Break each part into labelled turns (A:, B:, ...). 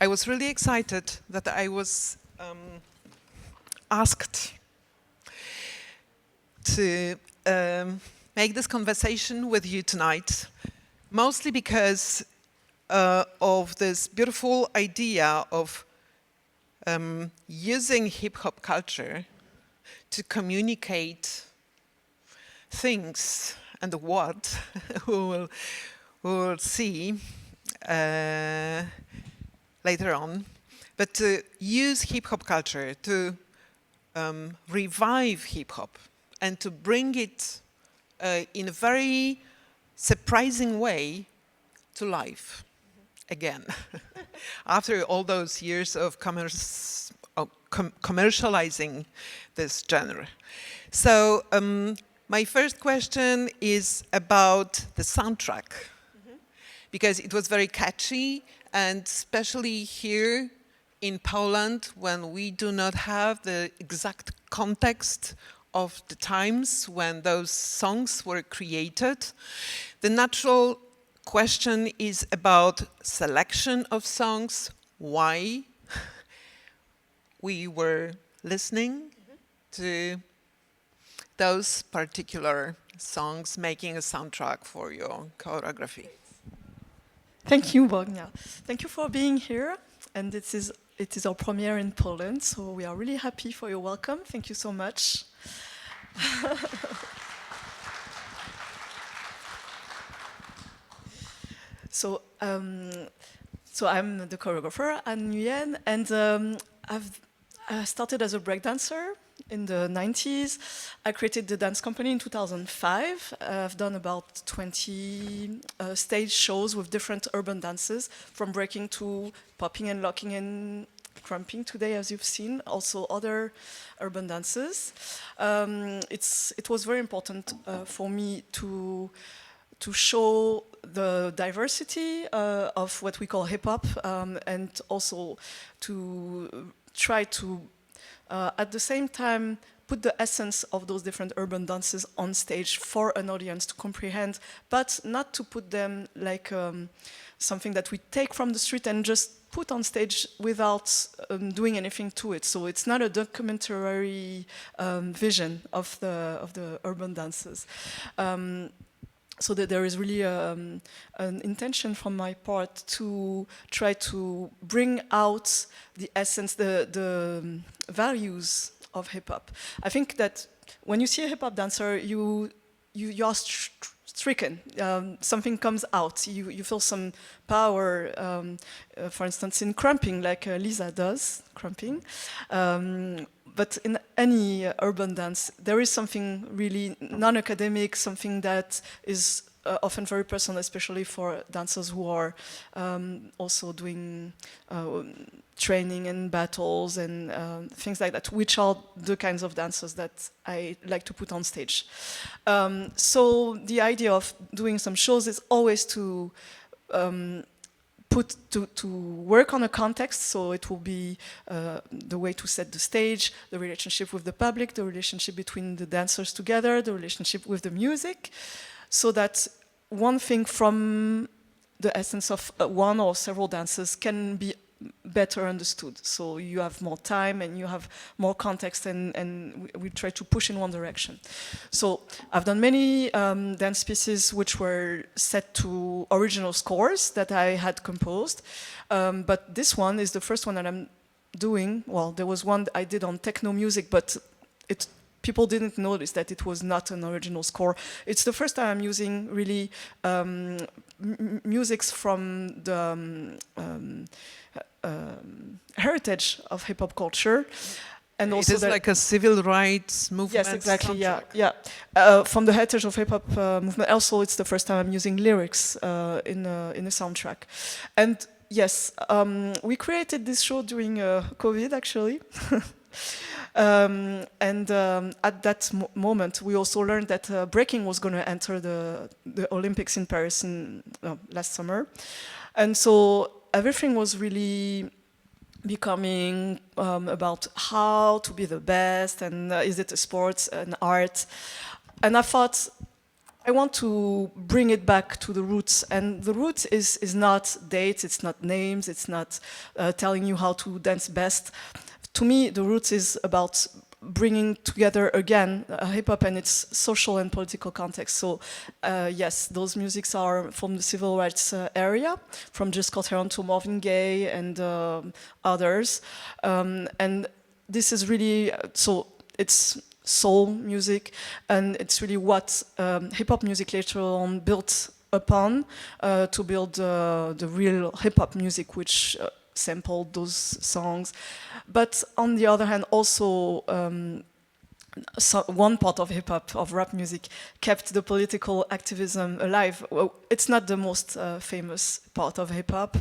A: I was really excited that I was asked to make this conversation with you tonight, mostly because of this beautiful idea of using hip-hop culture to communicate things and what we will see later on, but to use hip-hop culture to revive hip-hop and to bring it in a very surprising way to life again. After all those years of commercializing this genre. So my first question is about the soundtrack, because it was very catchy, and especially here in Poland, when we do not have the exact context of the times when those songs were created, the natural question is about selection of songs, why we were listening to those particular songs, making a soundtrack for your choreography.
B: Thank you, Bogna. Thank you for being here. And it is our premiere in Poland, so we are really happy for your welcome. Thank you so much. So I'm the choreographer, Anne Nguyen, and I've started as a breakdancer in the 90s. I created the dance company in 2005. I've done about 20 stage shows with different urban dances, from breaking to popping and locking and crumping today, as you've seen, also other urban dances. It was very important for me to show the diversity of what we call hip-hop, and also to try to, at the same time, put the essence of those different urban dances on stage for an audience to comprehend, but not to put them like something that we take from the street and just put on stage without doing anything to it. So it's not a documentary vision of the urban dances. So that there is really an intention from my part to try to bring out the essence, the values of hip-hop. I think that when you see a hip-hop dancer, you are stricken. Something comes out. You feel some power, for instance, in crumping, like Lisa does, crumping. But in any urban dance, there is something really non-academic, something that is often very personal, especially for dancers who are also doing training and battles and things like that, which are the kinds of dances that I like to put on stage. So the idea of doing some shows is always to to work on a context, so it will be the way to set the stage, the relationship with the public, the relationship between the dancers together, the relationship with the music, so that one thing from the essence of one or several dances can be better understood. So you have more time and you have more context, and we try to push in one direction. So I've done many dance pieces which were set to original scores that I had composed, but this one is the first one that I'm doing. Well, there was one I did on techno music, but people didn't notice that it was not an original score. It's the first time I'm using really musics from the heritage of hip-hop culture. And also
A: it is like a civil rights movement.
B: Yes, exactly, yeah. From the heritage of hip-hop movement. Also, it's the first time I'm using lyrics in a soundtrack. And yes, we created this show during COVID, actually. At that moment, we also learned that breaking was going to enter the Olympics in Paris last summer. And so everything was really becoming about how to be the best, and is it a sport, an art? And I thought, I want to bring it back to the roots, and the roots is not dates, it's not names, it's not telling you how to dance best. To me, the roots is about bringing together again hip-hop and its social and political context. So yes, those musics are from the civil rights area, from Just Called Heron to Marvin Gaye and others. And this is really, so it's soul music, and it's really what hip-hop music later on built upon to build the real hip-hop music, which sampled those songs. But on the other hand, also so one part of hip-hop, of rap music, kept the political activism alive. Well, it's not the most famous part of hip-hop,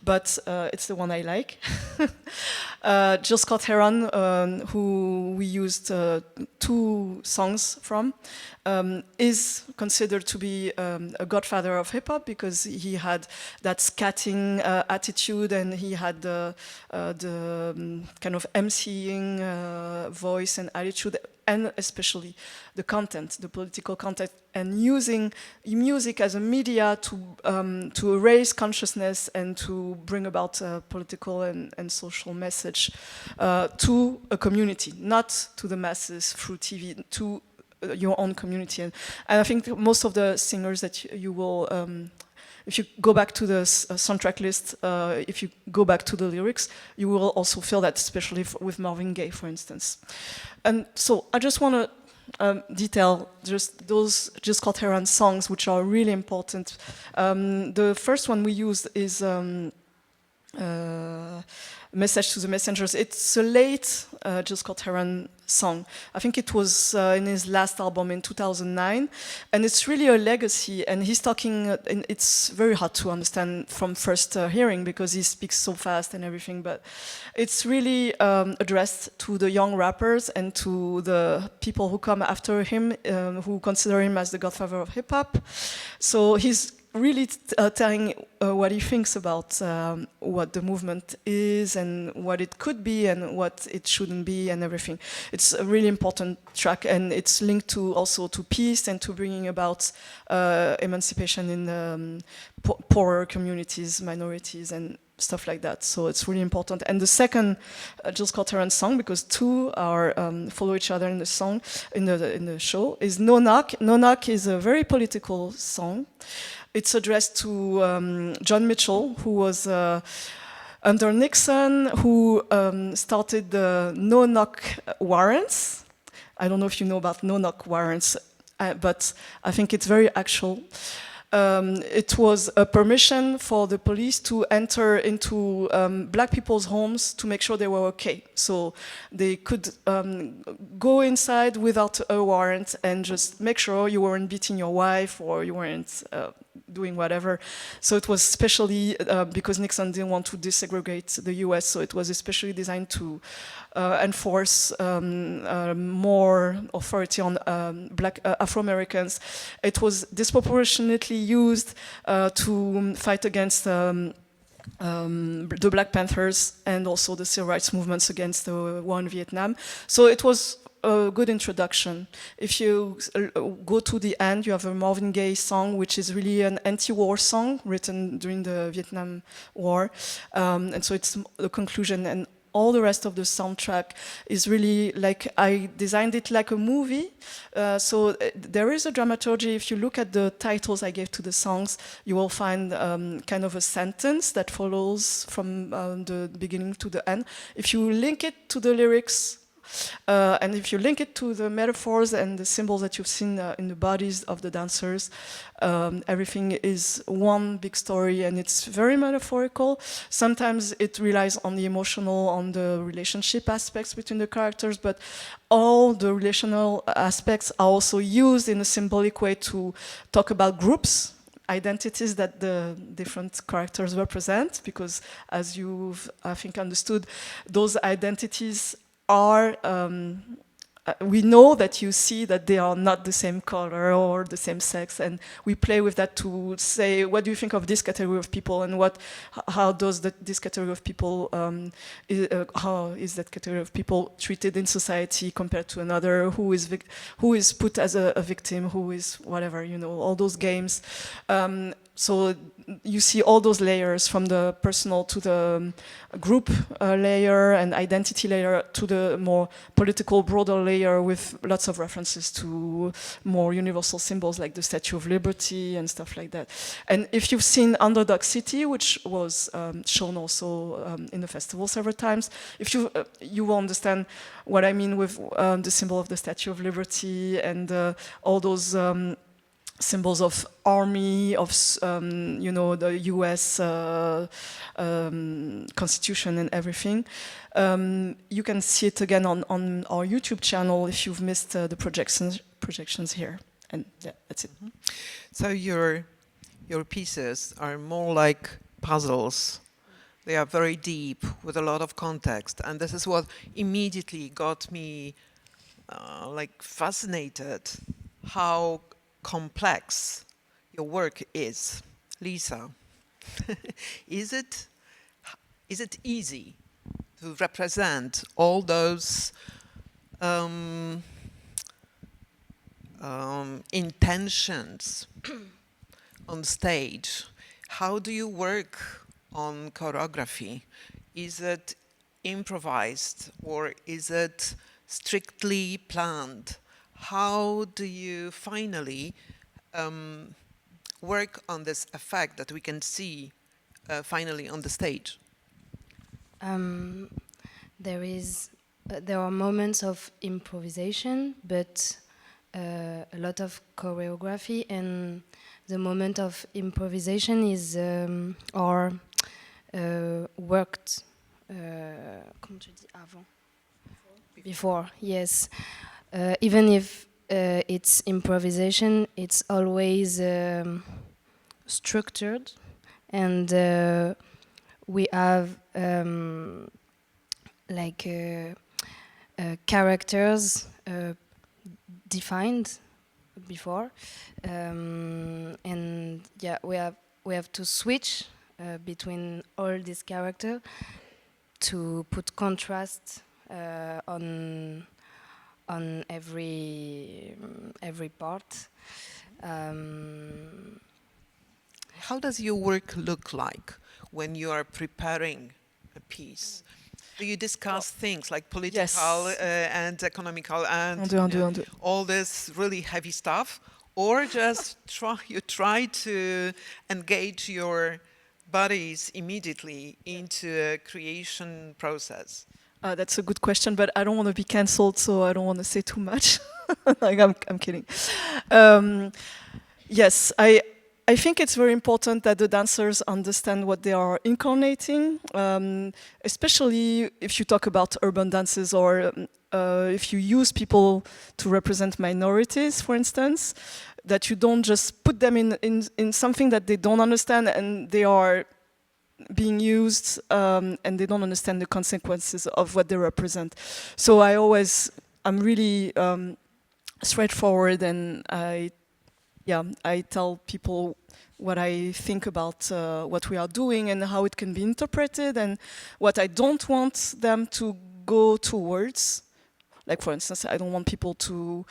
B: but it's the one I like. Jill Scott Heron, who we used 2 songs from, is considered to be a godfather of hip-hop because he had that scatting attitude, and he had the kind of emceeing voice and attitude, and especially the content, the political content, and using music as a media to raise consciousness and to bring about a political and social message to a community, not to the masses through TV, to your own community. And I think most of the singers that you will, if you go back to the soundtrack list, if you go back to the lyrics, you will also feel that, especially with Marvin Gaye, for instance. And so I just want to detail just those Just Called Heron songs, which are really important. The first one we used is Message to the Messengers. It's a late Just Called Heron song. I think it was in his last album in 2009, and it's really a legacy. And he's talking, and it's very hard to understand from first hearing because he speaks so fast and everything, but it's really addressed to the young rappers and to the people who come after him, who consider him as the godfather of hip-hop. So he's really telling what he thinks about what the movement is and what it could be and what it shouldn't be and everything. It's a really important track, and it's linked to also to peace and to bringing about emancipation in poorer communities, minorities, and stuff like that. So it's really important. And the second Jill Scott Heron song, because 2 are follow each other in the song, in the show, is No Knock. No Knock is a very political song. It's addressed to John Mitchell, who was under Nixon, who started the no-knock warrants. I don't know if you know about no-knock warrants, but I think it's very actual. It was a permission for the police to enter into black people's homes to make sure they were okay. So they could go inside without a warrant and just make sure you weren't beating your wife or you weren't doing whatever. So it was especially because Nixon didn't want to desegregate the US, so it was especially designed to enforce more authority on black Afro-Americans. It was disproportionately used to fight against the Black Panthers and also the civil rights movements against the war in Vietnam. So it was a good introduction. If you go to the end, you have a Marvin Gaye song, which is really an anti-war song written during the Vietnam War. And so it's the conclusion, and all the rest of the soundtrack is really like, I designed it like a movie. So there is a dramaturgy. If you look at the titles I gave to the songs, you will find kind of a sentence that follows from the beginning to the end. If you link it to the lyrics, and if you link it to the metaphors and the symbols that you've seen in the bodies of the dancers, everything is one big story, and it's very metaphorical. Sometimes it relies on the emotional, on the relationship aspects between the characters, but all the relational aspects are also used in a symbolic way to talk about groups, identities that the different characters represent, because as you've, I think, understood, those identities are we know that you see that they are not the same color or the same sex, and we play with that to say, what do you think of this category of people, and how does this category of people, how is that category of people treated in society compared to another, who is put as a victim, who is whatever, you know, all those games. So you see all those layers, from the personal to the group layer and identity layer to the more political, broader layer, with lots of references to more universal symbols like the Statue of Liberty and stuff like that. And if you've seen Underdog City, which was shown also in the festival several times, if you will understand what I mean with the symbol of the Statue of Liberty and all those symbols of army, of you know, the U.S. Constitution and everything. You can see it again on our YouTube channel if you've missed the projections here. And yeah, that's it.
A: So your pieces are more like puzzles. They are very deep with a lot of context, and this is what immediately got me like fascinated. How complex your work is. Lisa, is it easy to represent all those intentions on stage? How do you work on choreography? Is it improvised or is it strictly planned? How do you finally work on this effect that we can see finally on the stage?
C: There are moments of improvisation, but a lot of choreography, and the moment of improvisation is worked. Comment tu dis avant? Before, yes. Even if it's improvisation, it's always structured, and we have characters defined before, and yeah, we have to switch between all these characters to put contrast on every part.
A: How does your work look like when you are preparing a piece? Do you discuss things like political and economical and all this really heavy stuff, or just try to engage your bodies immediately into a creation process?
B: That's a good question, but I don't want to be cancelled, so I don't want to say too much. I'm kidding. Yes, I think it's very important that the dancers understand what they are incarnating, especially if you talk about urban dances, or if you use people to represent minorities, for instance, that you don't just put them in something that they don't understand and they are being used, and they don't understand the consequences of what they represent. So I'm really straightforward, and I tell people what I think about what we are doing and how it can be interpreted, and what I don't want them to go towards. Like, for instance, I don't want people to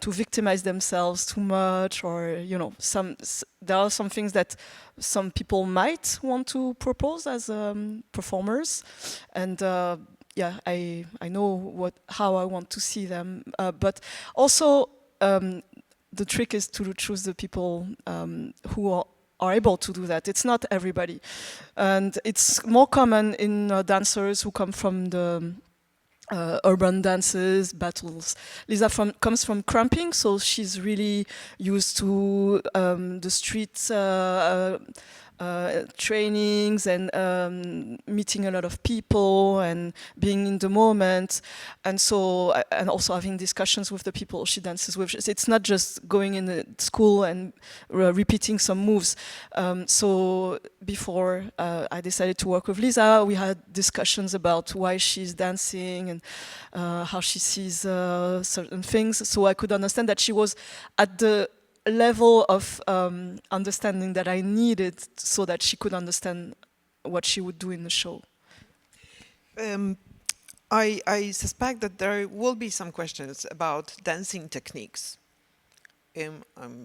B: victimize themselves too much, or there are some things that some people might want to propose as performers, and I know how I want to see them, but also the trick is to choose the people who are able to do that. It's not everybody, and it's more common in dancers who come from the urban dances, battles. Lisa comes from cramping, so she's really used to the street trainings and meeting a lot of people and being in the moment, and so and also having discussions with the people she dances with. It's not just going in the school and repeating some moves. So before I decided to work with Lisa, we had discussions about why she's dancing and how she sees certain things. So I could understand that she was at the level of understanding that I needed so that she could understand what she would do in the show.
A: I suspect that there will be some questions about dancing techniques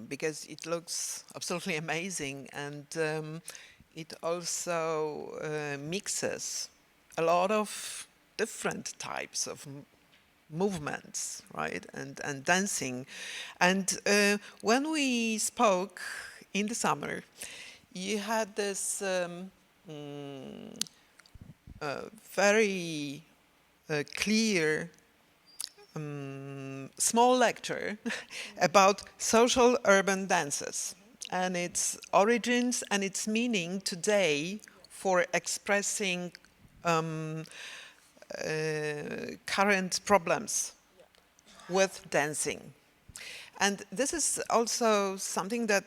A: because it looks absolutely amazing, and it also mixes a lot of different types of movements, right, and dancing. And when we spoke in the summer, you had this very clear small lecture about social urban dances and its origins and its meaning today for expressing current problems with dancing. And this is also something that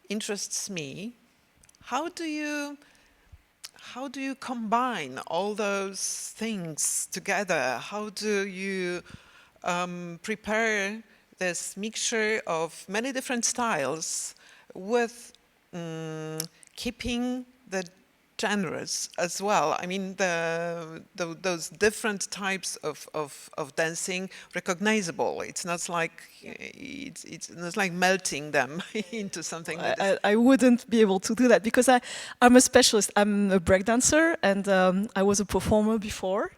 A: interests me. How do you combine all those things together? How do you prepare this mixture of many different styles with keeping the genres as well? I mean, those different types of dancing recognizable. It's not like it's not like melting them into something.
B: I wouldn't be able to do that because I'm a specialist. I'm a breakdancer, and I was a performer before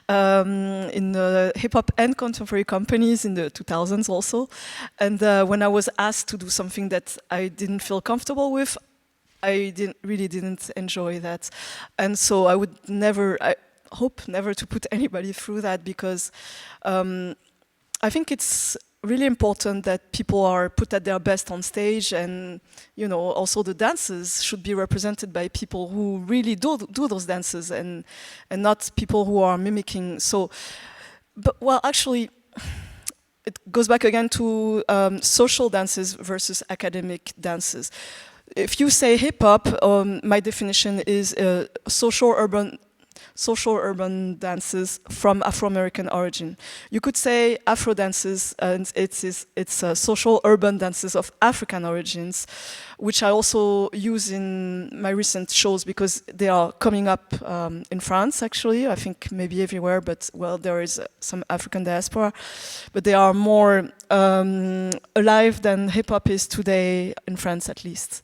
B: in the hip hop and contemporary companies in the 2000s also. And when I was asked to do something that I didn't feel comfortable with, I really didn't enjoy that, and so I hope never to put anybody through that, because I think it's really important that people are put at their best on stage, and also the dances should be represented by people who really do those dances, and not people who are mimicking. So, but well, actually, it goes back again to social dances versus academic dances. If you say hip hop, my definition is social urban dances from Afro-American origin. You could say Afro dances, and it's social urban dances of African origins, which I also use in my recent shows because they are coming up in France, actually. I think maybe everywhere, but well, there is some African diaspora. But they are more alive than hip-hop is today in France, at least.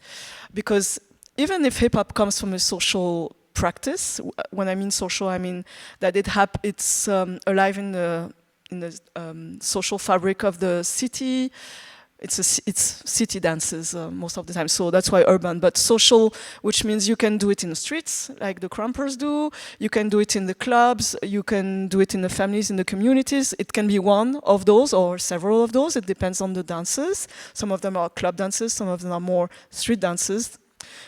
B: Because even if hip-hop comes from a social practice, when I mean social, I mean that it's alive in the social fabric of the city. It's city dances most of the time, so that's why urban. But social, which means you can do it in the streets, like the crampers do. You can do it in the clubs. You can do it in the families, in the communities. It can be one of those or several of those. It depends on the dances. Some of them are club dances. Some of them are more street dances.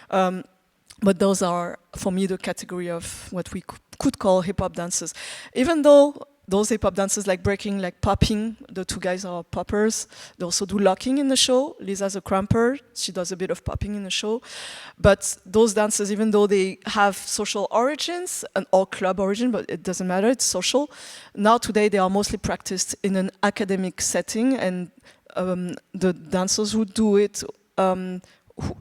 B: But those are, for me, the category of what we could call hip-hop dances. Even though those hip-hop dances like breaking, like popping, the two guys are poppers. They also do locking in the show. Lisa's a cramper. She does a bit of popping in the show. But those dances, even though they have social origins or club origin, but it doesn't matter, it's social. Now today they are mostly practiced in an academic setting, and the dancers who do it,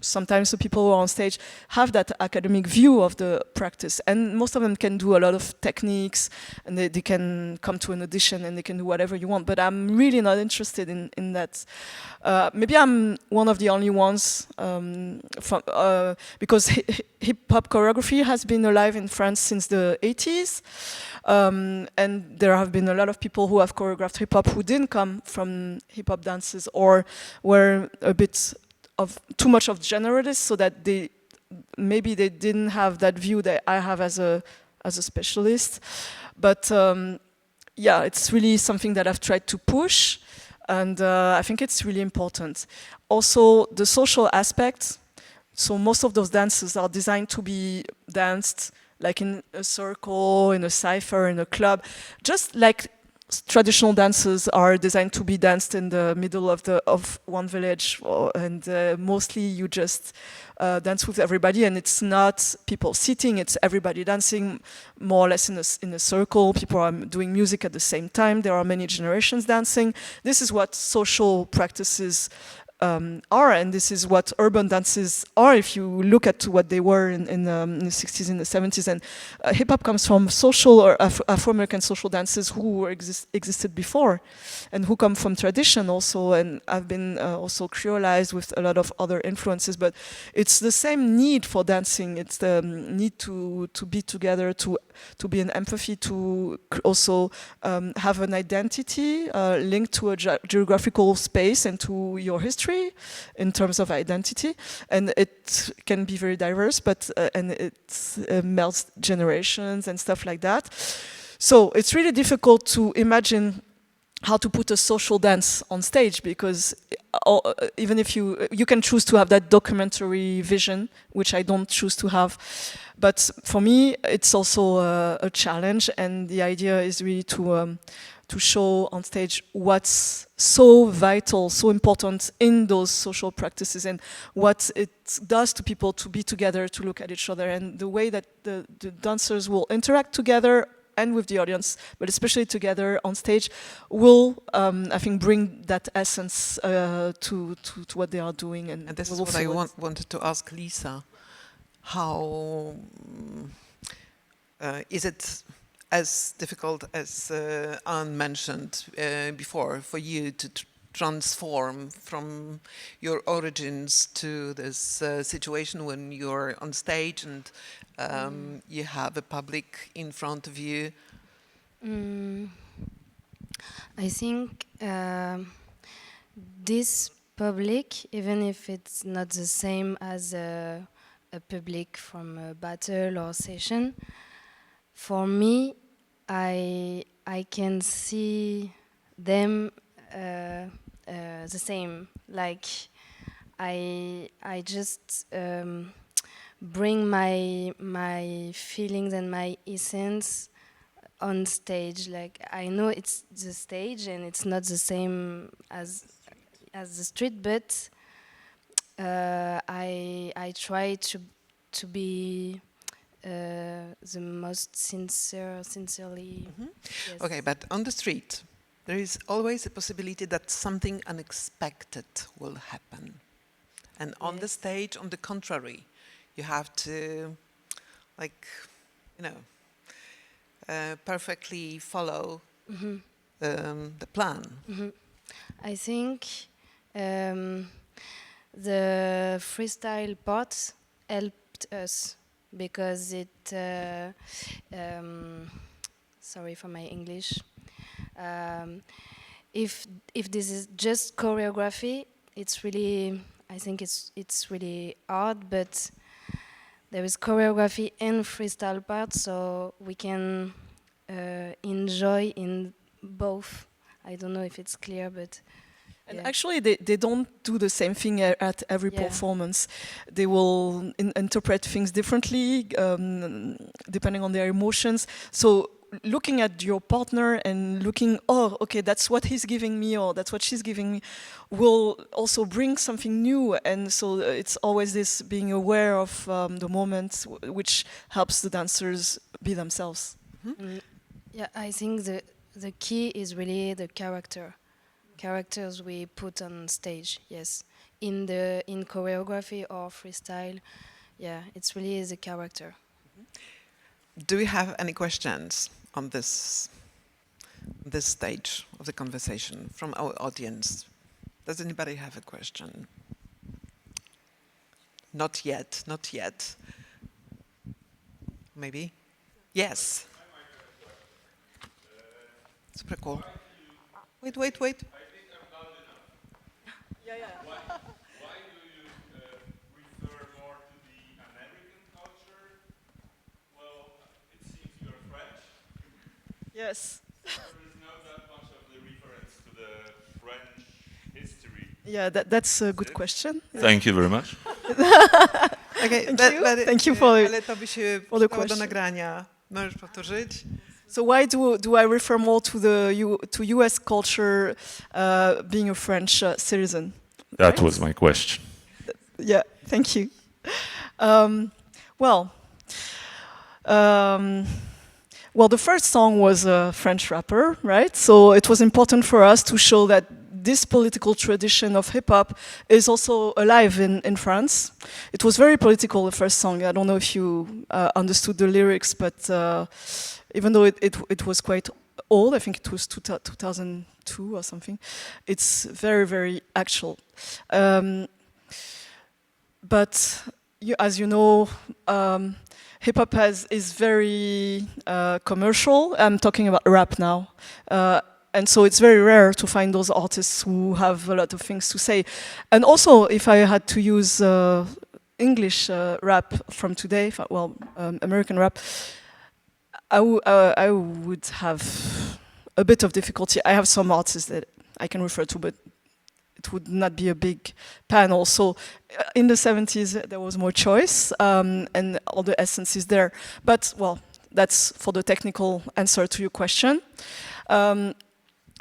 B: sometimes the people who are on stage have that academic view of the practice, and most of them can do a lot of techniques, and they can come to an audition and they can do whatever you want. But I'm really not interested in that. Maybe I'm one of the only ones because hip-hop choreography has been alive in France since the 80s, and there have been a lot of people who have choreographed hip-hop who didn't come from hip-hop dances or were a bit of too much of generalists, so that they didn't have that view that I have as a specialist. But yeah, it's really something that I've tried to push, and I think it's really important. Also, the social aspect, So most of those dances are designed to be danced like in a circle, in a cipher, in a club, just like traditional dances are designed to be danced in the middle of one village, and mostly you just dance with everybody, and it's not people sitting, it's everybody dancing more or less in a circle. People are doing music at the same time. There are many generations dancing. This is what social practices are, and this is what urban dances are. If you look at what they were in the 60s and the 70s, and hip hop comes from social or Afro-American social dances who existed before, and who come from tradition also, and have been also creolized with a lot of other influences. But it's the same need for dancing. It's the need to be together, to be in empathy, to also have an identity linked to a geographical space and to your history in terms of identity, and it can be very diverse, but and it melts generations and stuff like that. So it's really difficult to imagine how to put a social dance on stage, because even if you can choose to have that documentary vision, which I don't choose to have, but for me it's also a challenge, and the idea is really to show on stage what's so vital, so important in those social practices, and what it does to people to be together, to look at each other, and the way that the dancers will interact together and with the audience, but especially together on stage, will, I think, bring that essence to what they are doing. And
A: this is what I wanted to ask Lisa. How is it as difficult as Anne mentioned before for you to transform from your origins to this situation when you're on stage and you have a public in front of you?
C: I think this public, even if it's not the same as a public from a battle or session, for me, I can see them the same. Like I just bring my feelings and my essence on stage. Like I know it's the stage and it's not the same as the street, but I try to be the most sincerely.
A: Mm-hmm.
C: Yes.
A: Okay, but on the street, there is always a possibility that something unexpected will happen. And on the stage, on the contrary, you have to, like, perfectly follow the plan.
C: Mm-hmm. I think the freestyle part helped us because it, sorry for my English, if this is just choreography, it's really, I think it's really hard, but there is choreography and freestyle part, so we can enjoy in both. I don't know if it's clear, but
B: and actually, they don't do the same thing at every performance. They will interpret things differently depending on their emotions. So looking at your partner and looking, oh, okay, that's what he's giving me, or that's what she's giving me, will also bring something new. And so it's always this being aware of the moment, which helps the dancers be themselves.
C: Mm-hmm. Yeah, I think the key is really the characters we put on stage. Yes, in choreography or freestyle, it's really the character.
A: Do we have any questions on this stage of the conversation from our audience? Does anybody have a question? Not yet, not yet. Maybe? Yes. Super cool. Wait.
D: I think I'm loud enough. Why do you refer more to the American culture? Well, it seems you're French.
B: Yes.
D: There is not that much of the reference to the French history.
B: Yeah, that's a good question.
D: Thank you very much.
A: Okay,
B: Thank you for
A: ale to by się
B: for the
A: przydało do
B: question.
A: nagrania. Możesz powtórzyć?
B: So why do I refer more to US culture, being a French citizen?
D: That
B: Right?
D: was my question.
B: Yeah, thank you. Well, the first song was a French rapper, right? So it was important for us to show that this political tradition of hip hop is also alive in France. It was very political, the first song. I don't know if you understood the lyrics, but even though it was quite old, I think it was 2002 or something, it's very, very actual. But as you know, hip hop is very commercial. I'm talking about rap now. And so it's very rare to find those artists who have a lot of things to say. And also, if I had to use English rap from today, American rap, I would have a bit of difficulty. I have some artists that I can refer to, but it would not be a big panel. So in the 70s, there was more choice, and all the essence is there. But, well, that's for the technical answer to your question.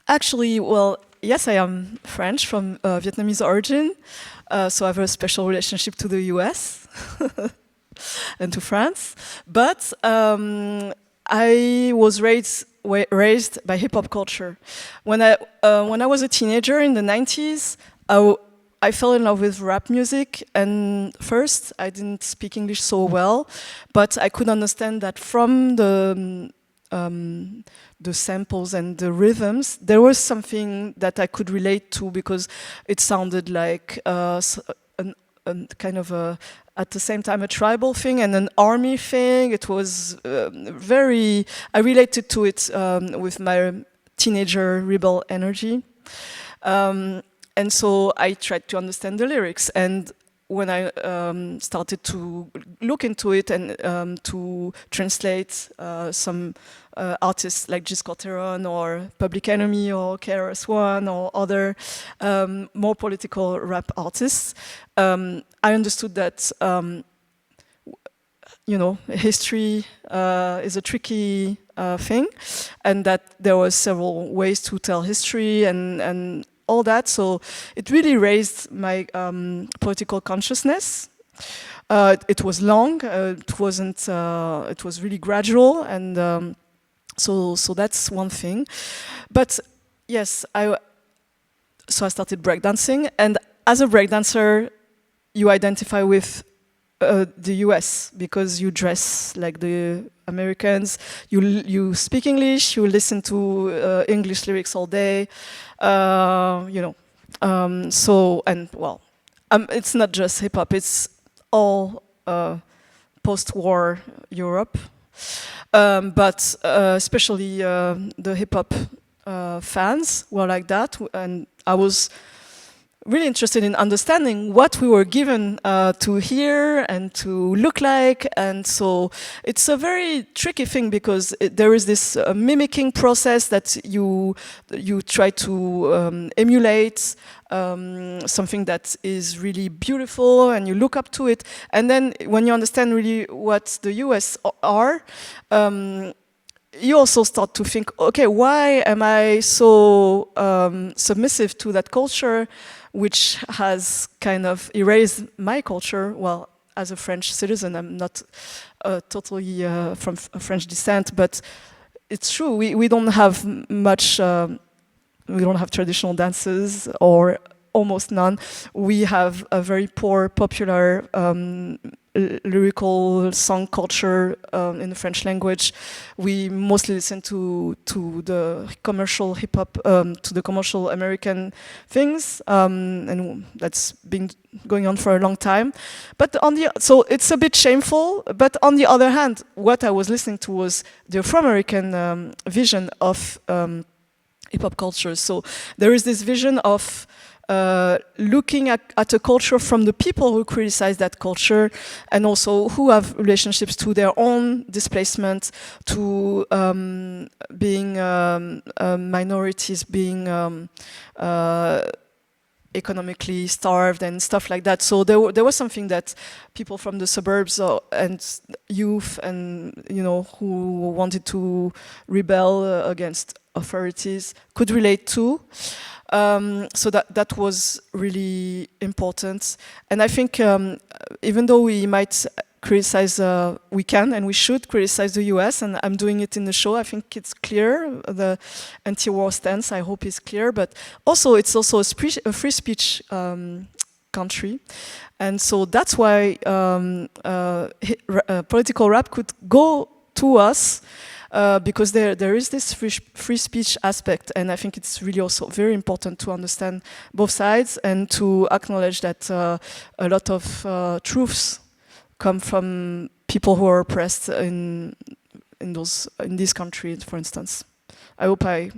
B: Actually, well, yes, I am French from Vietnamese origin, so I have a special relationship to the US and to France. But I was raised by hip hop culture. When I was a teenager in the 90s, I fell in love with rap music, and first I didn't speak English so well, but I could understand that from the samples and the rhythms, there was something that I could relate to because it sounded like a kind of at the same time a tribal thing and an army thing. It was I related to it with my teenager rebel energy. And so I tried to understand the lyrics. And when I started to look into it and to translate some artists like Gis Corteron or Publikujemy or KRS-One or other more political rap artists, I understood that history is a tricky thing, and that there were several ways to tell history and all that. So it really raised my political consciousness. It was long. It wasn't. It was really gradual, and so that's one thing. But yes, I started breakdancing, and as a breakdancer, you identify with the US because you dress like the Americans. You speak English. You listen to English lyrics all day. It's not just hip hop. It's all post-war Europe, but especially the hip hop fans were like that, and I was really interested in understanding what we were given to hear and to look like. And so it's a very tricky thing because there is this mimicking process that you try to emulate something that is really beautiful and you look up to it. And then when you understand really what the US are, you also start to think, okay, why am I so submissive to that culture, which has kind of erased my culture? Well, as a French citizen, I'm not totally from French descent, but it's true, we don't have much, we don't have traditional dances, or almost none. We have a very poor popular lyrical song culture in the French language. We mostly listen to the commercial hip hop, to the commercial American things, and that's been going on for a long time. But so it's a bit shameful. But on the other hand, what I was listening to was the Afro-American vision of hip hop culture. So there is this vision of looking at a culture from the people who criticize that culture, and also who have relationships to their own displacement, to being minorities, being economically starved and stuff like that. So there was something that people from the suburbs and youth and who wanted to rebel against authorities could relate to. So that was really important. And I think even though we might criticize, we can and we should criticize the US, and I'm doing it in the show. I think it's clear, the anti-war stance, I hope is clear, but also it's also a free speech country. And so that's why political rap could go to us, because there is this free speech aspect, and I think it's really also very important to understand both sides and to acknowledge that a lot of truths come from people who are oppressed in this country, for instance. I hope I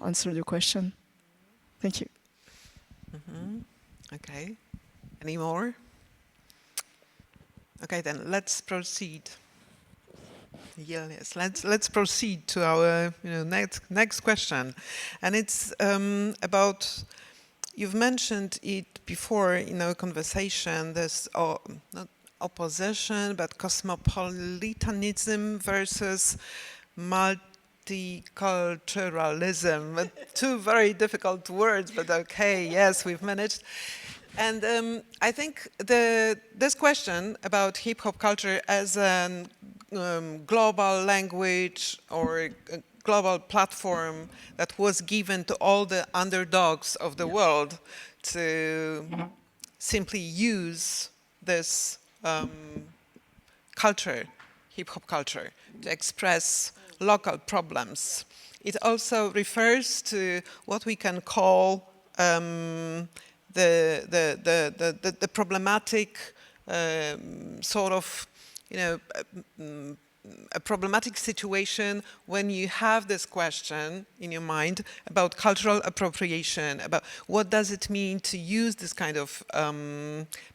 B: answered your question. Thank you.
A: Okay. Any more? Okay, then let's proceed. Yes, let's proceed to our next question, and it's about. You've mentioned it before in our conversation. This not opposition, but cosmopolitanism versus multiculturalism. Two very difficult words, but okay. Yes, we've managed. And I think this question about hip-hop culture as a global language or a global platform that was given to all the underdogs of the world to simply use this culture, hip-hop culture, to express local problems. It also refers to what we can call the problematic sort of, a problematic situation when you have this question in your mind about cultural appropriation, about what does it mean to use this kind of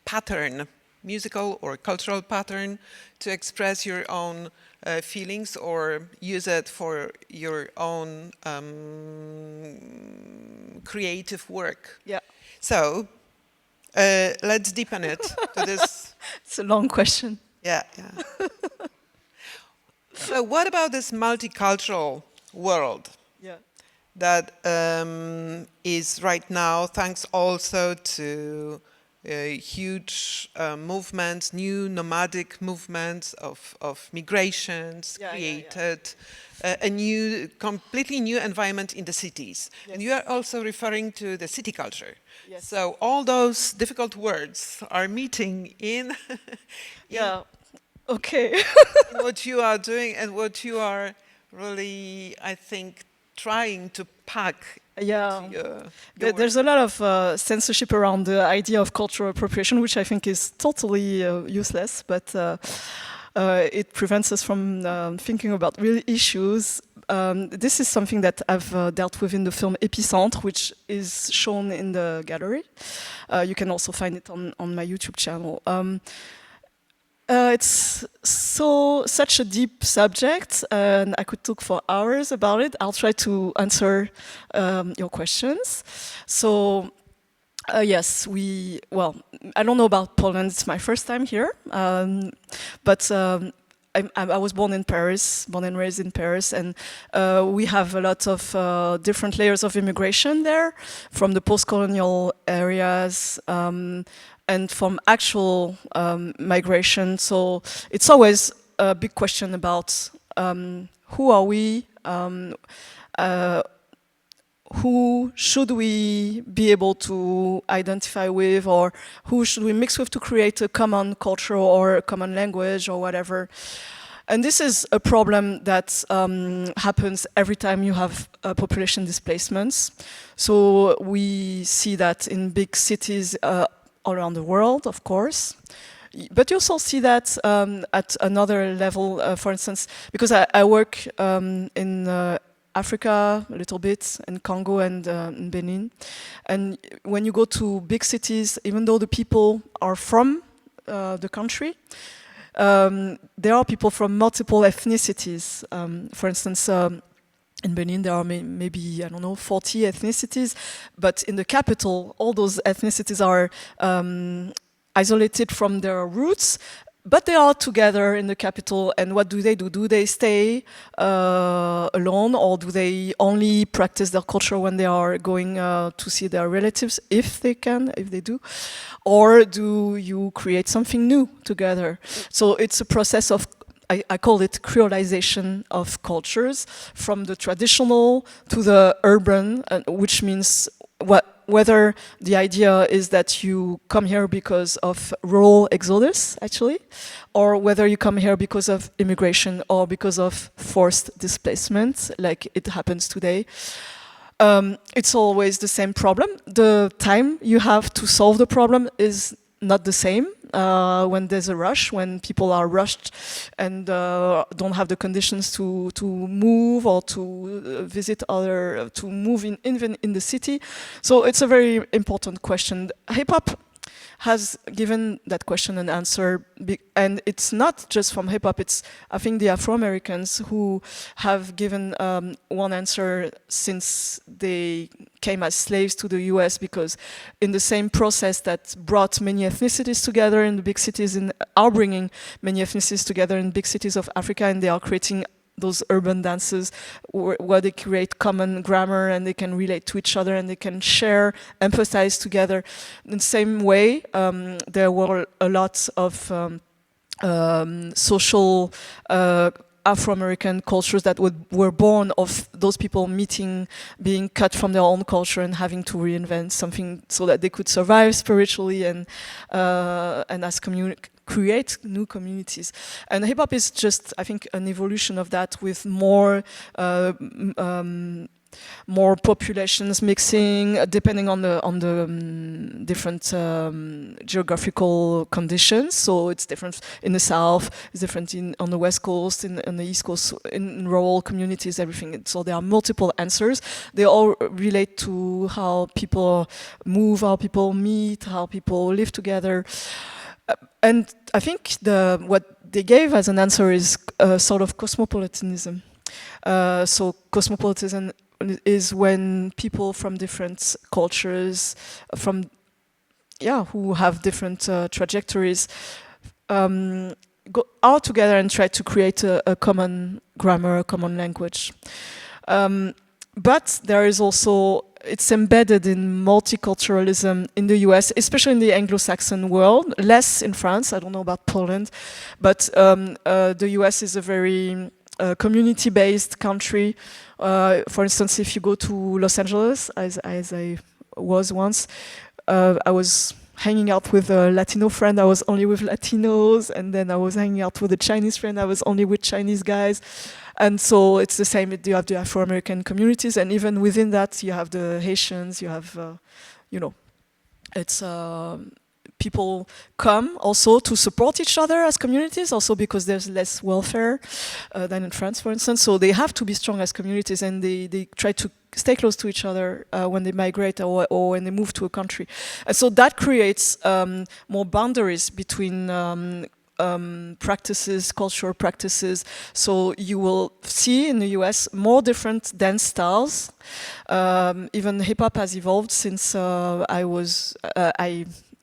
A: pattern, musical or cultural pattern, to express your own feelings or use it for your own creative work.
B: Yeah.
A: So let's deepen it to this.
B: It's a long question.
A: Yeah. So what about this multicultural world that is right now, thanks also to huge movements, new nomadic movements of migrations, created a completely new environment in the cities. Yes. And you are also referring to the city culture. Yes. So all those difficult words are meeting in,
B: okay.
A: in what you are doing and what you are really, I think, trying to pack.
B: There's a lot of censorship around the idea of cultural appropriation, which I think is totally useless, but it prevents us from thinking about real issues. This is something that I've dealt with in the film Épicentre, which is shown in the gallery. You can also find it on my YouTube channel. It's such a deep subject, and I could talk for hours about it. I'll try to answer your questions. So, yes, I don't know about Poland. It's my first time here, but I was born and raised in Paris, and we have a lot of different layers of immigration there, from the post-colonial areas, and from actual migration. So it's always a big question about who are we, who should we be able to identify with, or who should we mix with to create a common culture or a common language or whatever. And this is a problem that happens every time you have population displacements. So we see that in big cities all around the world, of course. But you also see that at another level, for instance, because I work in Africa a little bit, in Congo and in Benin. And when you go to big cities, even though the people are from the country, there are people from multiple ethnicities. For instance, In Benin, there are maybe, I don't know, 40 ethnicities, but in the capital, all those ethnicities are isolated from their roots, but they are together in the capital. And what do? Do they stay alone, or do they only practice their culture when they are going to see their relatives, if they can, if they do? Or do you create something new together? So it's a process of, I call it creolization of cultures, from the traditional to the urban, which means whether the idea is that you come here because of rural exodus, actually, or whether you come here because of immigration or because of forced displacement, like it happens today. It's always the same problem. The time you have to solve the problem is not the same. When there's a rush, when people are rushed and don't have the conditions to move or to visit other, to move even in the city. So it's a very important question. Hip-hop has given that question an answer, and it's not just from hip-hop, it's, I think, the Afro-Americans who have given one answer since they came as slaves to the US, because in the same process that brought many ethnicities together in the big cities, are bringing many ethnicities together in big cities of Africa, and they are creating those urban dances where they create common grammar and they can relate to each other and they can share, empathize together. In the same way, there were a lot of social Afro-American cultures that were born of those people meeting, being cut from their own culture and having to reinvent something so that they could survive spiritually and as create new communities. And hip-hop is just, I think, an evolution of that, with more populations mixing, depending on the different geographical conditions. So it's different in the south, it's different on the west coast, on the east coast, in rural communities, everything. So there are multiple answers. They all relate to how people move, how people meet, how people live together. And I think what they gave as an answer is a sort of cosmopolitanism. So cosmopolitanism is when people from different cultures, who have different trajectories, go out together and try to create a common grammar, a common language. But there is also, it's embedded in multiculturalism in the US, especially in the Anglo-Saxon world, less in France. I don't know about Poland, but the US is a very community-based country. For instance, if you go to Los Angeles, as I was once, I was hanging out with a Latino friend, I was only with Latinos, and then I was hanging out with a Chinese friend, I was only with Chinese guys. And so it's the same, you have the Afro-American communities, and even within that, you have the Haitians, you have, it's people come also to support each other as communities, also because there's less welfare than in France, for instance. So they have to be strong as communities, and they try to stay close to each other when they migrate or when they move to a country. And so that creates more boundaries between practices, cultural practices. So you will see in the US more different dance styles. Even hip-hop has evolved since I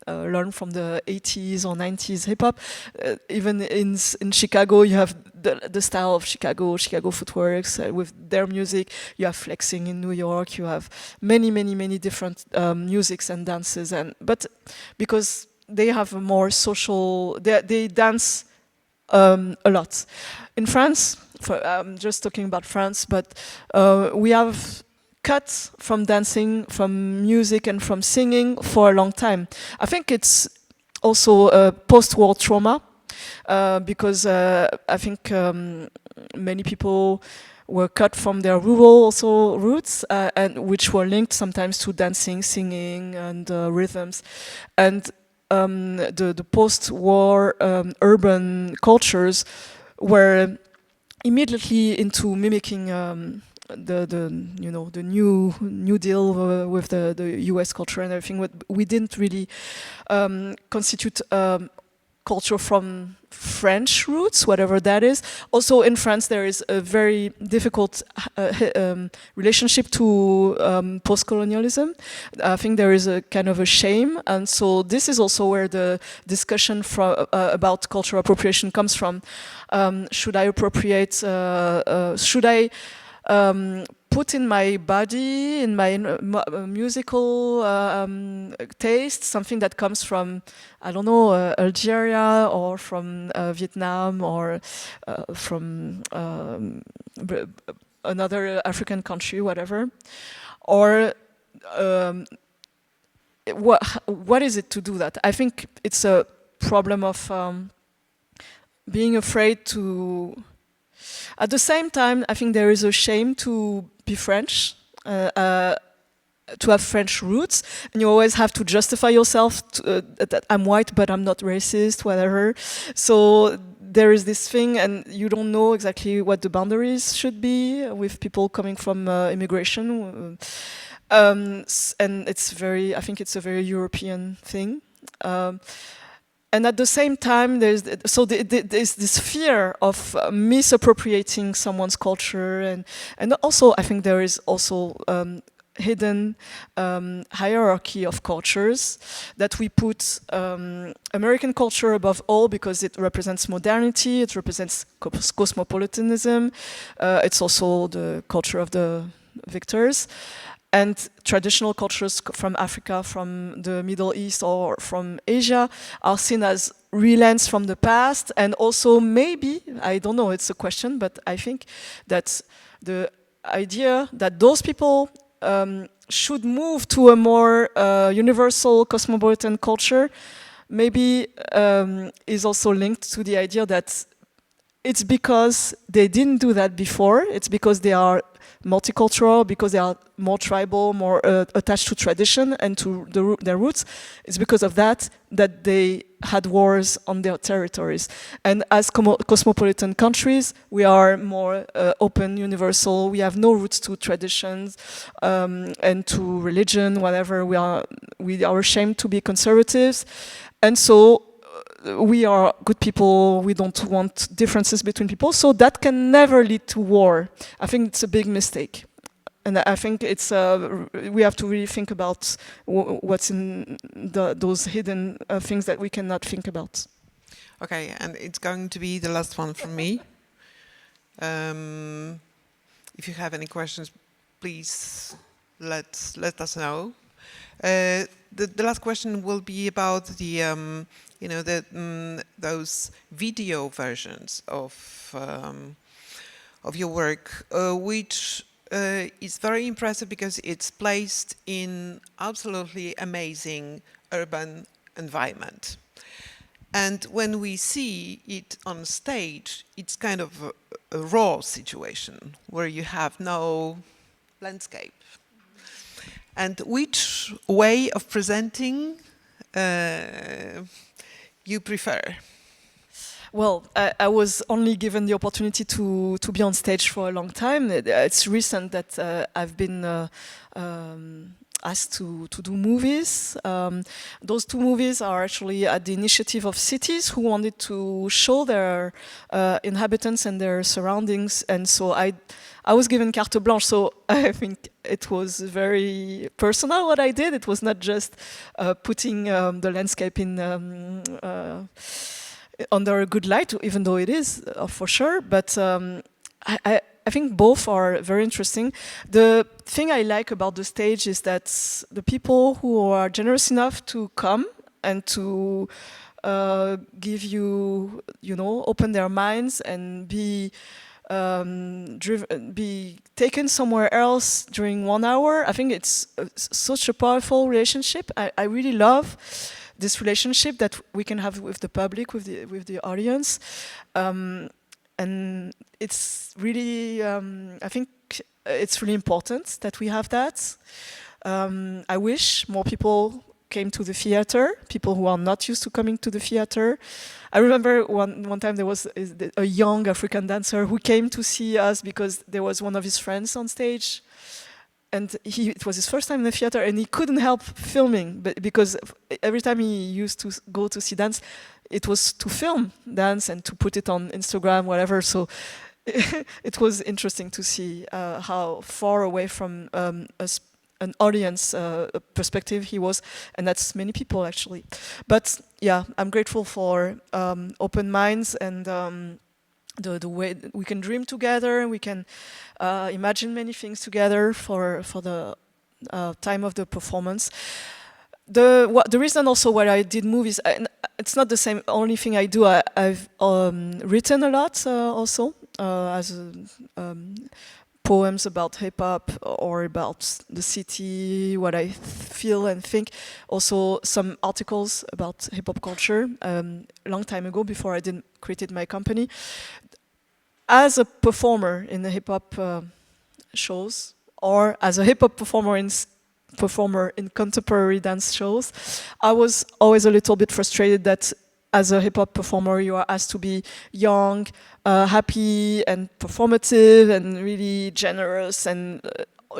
B: learned from the 80s or 90s hip-hop. Even in Chicago, you have the style of Chicago footworks with their music. You have flexing in New York. You have many different musics and dances. But because they have a more social, they dance a lot. In France, I'm just talking about France, but we have cut from dancing, from music, and from singing for a long time. I think it's also a post-war trauma, because I think many people were cut from their rural also roots, and which were linked sometimes to dancing, singing, and rhythms. And the post-war urban cultures were immediately into mimicking the new deal with the US culture and everything. We didn't really constitute culture from French roots, whatever that is. Also in France there is a very difficult relationship to post-colonialism. I think there is a kind of a shame, and so this is also where the discussion about cultural appropriation comes from. Should I appropriate, should I put in my body, in my musical taste, something that comes from, I don't know, Algeria or from Vietnam or from another African country, whatever? Or what is it to do that? I think it's a problem of being afraid to... At the same time, I think there is a shame to be French, to have French roots, and you always have to justify yourself that I'm white, but I'm not racist, whatever. So there is this thing, and you don't know exactly what the boundaries should be with people coming from immigration. And it's I think it's a very European thing. And at the same time, there's this fear of misappropriating someone's culture, and also I think there is also hidden hierarchy of cultures that we put American culture above all because it represents modernity, it represents cosmopolitanism, it's also the culture of the victors. And traditional cultures from Africa, from the Middle East, or from Asia are seen as relents from the past. And also maybe, I don't know, it's a question, but I think that the idea that those people should move to a more universal cosmopolitan culture maybe is also linked to the idea that it's because they didn't do that before, it's because they are multicultural, because they are more tribal, more attached to tradition and to their roots. It's because of that they had wars on their territories. And as cosmopolitan countries, we are more open, universal. We have no roots to traditions and to religion, whatever. We are ashamed to be conservatives. And so we are good people, we don't want differences between people, so that can never lead to war. I think it's a big mistake. And I think it's we have to really think about what's in those hidden things that we cannot think about.
A: Okay, and it's going to be the last one from me. If you have any questions, please let us know. The last question will be about the those video versions of your work, which is very impressive because it's placed in absolutely amazing urban environment. And when we see it on stage, it's kind of a raw situation where you have no landscape. And which way of presenting you prefer?
B: Well, I was only given the opportunity to be on stage for a long time. It's recent that I've been asked to do movies. Those two movies are actually at the initiative of cities who wanted to show their inhabitants and their surroundings. And so I was given carte blanche, so I think it was very personal what I did. It was not just putting the landscape in under a good light, even though it is for sure. But I think both are very interesting. The thing I like about the stage is that the people who are generous enough to come and to give you, open their minds and be taken somewhere else during 1 hour. I think it's such a powerful relationship. I really love this relationship that we can have with the public, with the audience, and it's really. I think it's really important that we have that. I wish more people came to the theater, people who are not used to coming to the theater. I remember one time there was a young African dancer who came to see us because there was one of his friends on stage. and it was his first time in the theater, and he couldn't help filming, because every time he used to go to see dance, it was to film dance and to put it on Instagram, whatever. So it was interesting to see how far away from an audience perspective he was, and that's many people actually. But yeah, I'm grateful for open minds and the way we can dream together, we can imagine many things together for the time of the performance. The reason also why I did movies, it's not the same only thing I do. I've written a lot also as poems about hip hop or about the city, what I feel and think. Also some articles about hip hop culture a long time ago, before I created my company. As a performer in the hip hop shows, or as a hip hop performer in contemporary dance shows, I was always a little bit frustrated that as a hip hop performer you are asked to be young, happy and performative and really generous, and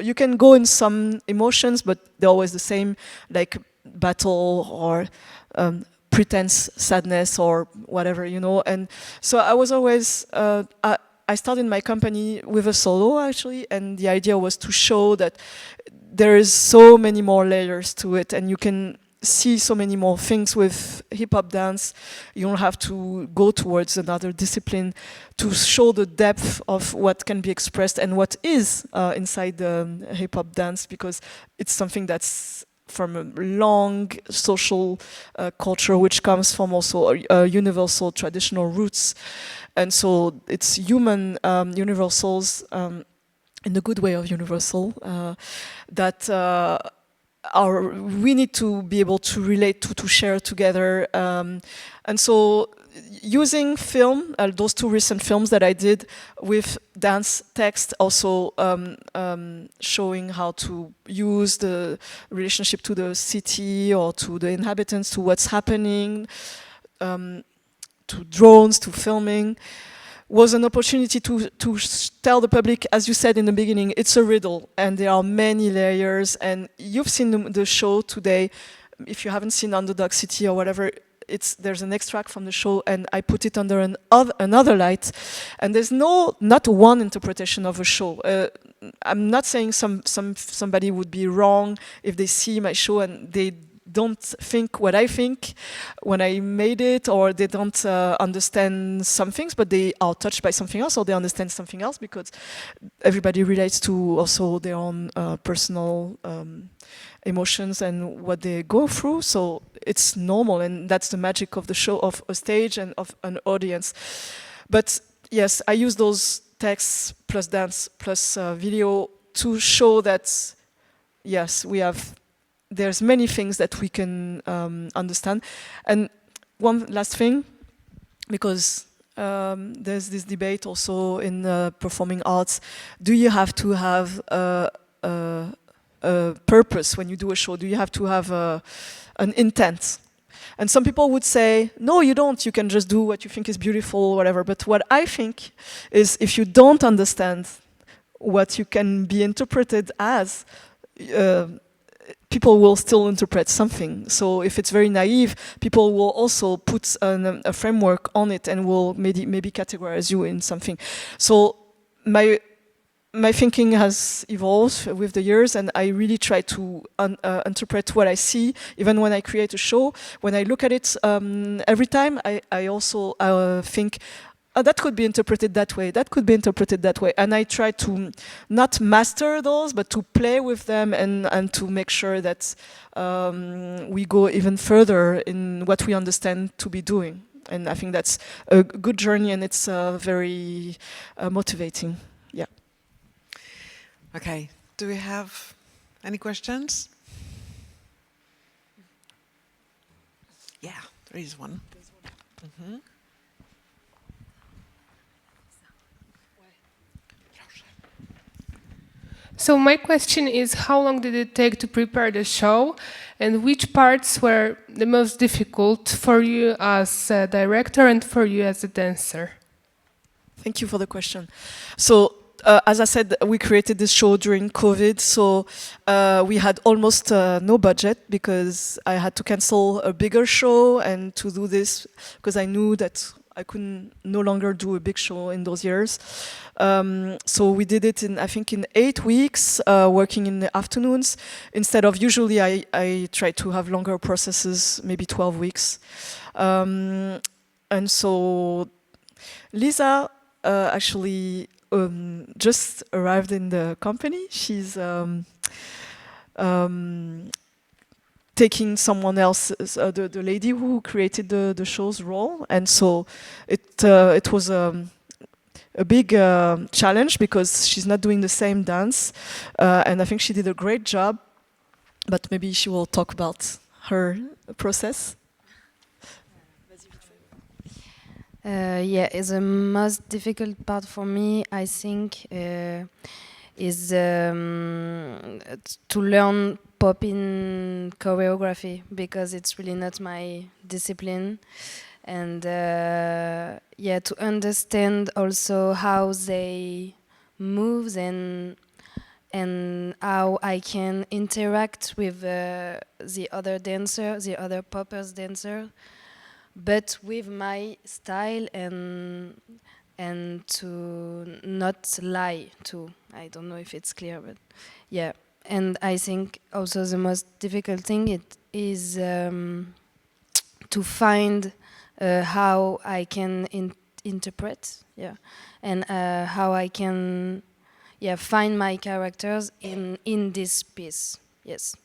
B: you can go in some emotions, but they're always the same, like battle or pretense sadness or whatever, you know. And so I was always I started my company with a solo actually, and the idea was to show that there is so many more layers to it, and you can see so many more things with hip-hop dance. You don't have to go towards another discipline to show the depth of what can be expressed and what is inside the hip-hop dance, because it's something that's from a long social culture, which comes from also universal traditional roots. And so it's human universals, in the good way of universal, that we need to be able to relate to share together. And so using film, those two recent films that I did with dance text, also showing how to use the relationship to the city or to the inhabitants, to what's happening, to drones, to filming, was an opportunity to tell the public, as you said in the beginning, it's a riddle and there are many layers. And you've seen the show today. If you haven't seen Underdog City or whatever, there's an extract from the show, and I put it under another light. And there's not one interpretation of a show. I'm not saying somebody would be wrong if they see my show and they don't think what I think when I made it, or they don't understand some things, but they are touched by something else, or they understand something else, because everybody relates to also their own personal emotions and what they go through. So it's normal, and that's the magic of the show, of a stage and of an audience. But yes, I use those texts plus dance plus video to show that yes, there's many things that we can understand. And one last thing, because there's this debate also in performing arts. Do you have to have a purpose when you do a show? Do you have to have an intent? And some people would say, no, you don't. You can just do what you think is beautiful or whatever. But what I think is, if you don't understand what you can be interpreted as, people will still interpret something. So if it's very naive, people will also put a framework on it and will maybe categorize you in something. So my thinking has evolved with the years, and I really try to interpret what I see, even when I create a show. When I look at it every time, I also think, that could be interpreted that way, that could be interpreted that way. And I try to not master those, but to play with them and to make sure that we go even further in what we understand to be doing. And I think that's a good journey, and it's very motivating. Yeah.
A: Okay, do we have any questions? Yeah, there is one. Mm-hmm.
E: So my question is, how long did it take to prepare the show, and which parts were the most difficult for you as a director and for you as a dancer?
B: Thank you for the question. So as I said, we created this show during COVID, so we had almost no budget because I had to cancel a bigger show and to do this because I knew that I could no longer do a big show in those years. So we did it I think in 8 weeks, working in the afternoons. Instead of usually I try to have longer processes, maybe 12 weeks. And so Lisa actually just arrived in the company. She's taking someone else's, the lady who created the show's role, and so it was a big challenge because she's not doing the same dance, and I think she did a great job. But maybe she will talk about her process.
C: Yeah, the most difficult part for me, I think, is to learn popping choreography because it's really not my discipline, and yeah, to understand also how they move and how I can interact with the other dancer, the other poppers dancer, but with my style and to not lie too. I don't know if it's clear, but yeah. And I think also the most difficult thing is to find how I can interpret, yeah, and how I can, yeah, find my characters in this piece. Yes.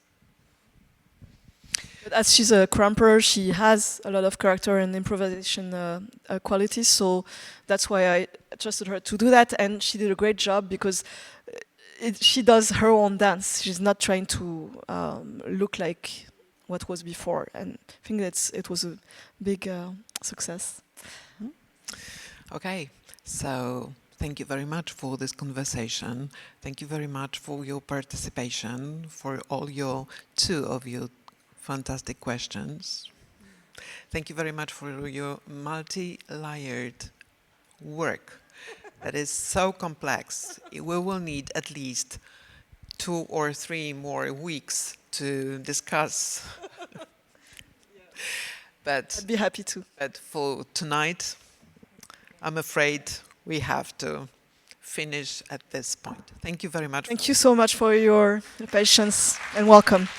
B: But as she's a crumper, she has a lot of character and improvisation qualities, so that's why I trusted her to do that, and she did a great job because she does her own dance. She's not trying to look like what was before, and I think it was a big success.
A: Okay, so thank you very much for this conversation. Thank you very much for your participation, for all two of your fantastic questions. Thank you very much for your multi-layered work that is so complex. We will need at least 2 or 3 more weeks to discuss. But
B: I'd be happy to.
A: But for tonight, I'm afraid we have to finish at this point. Thank you very much.
B: Thank you so much for your patience and welcome.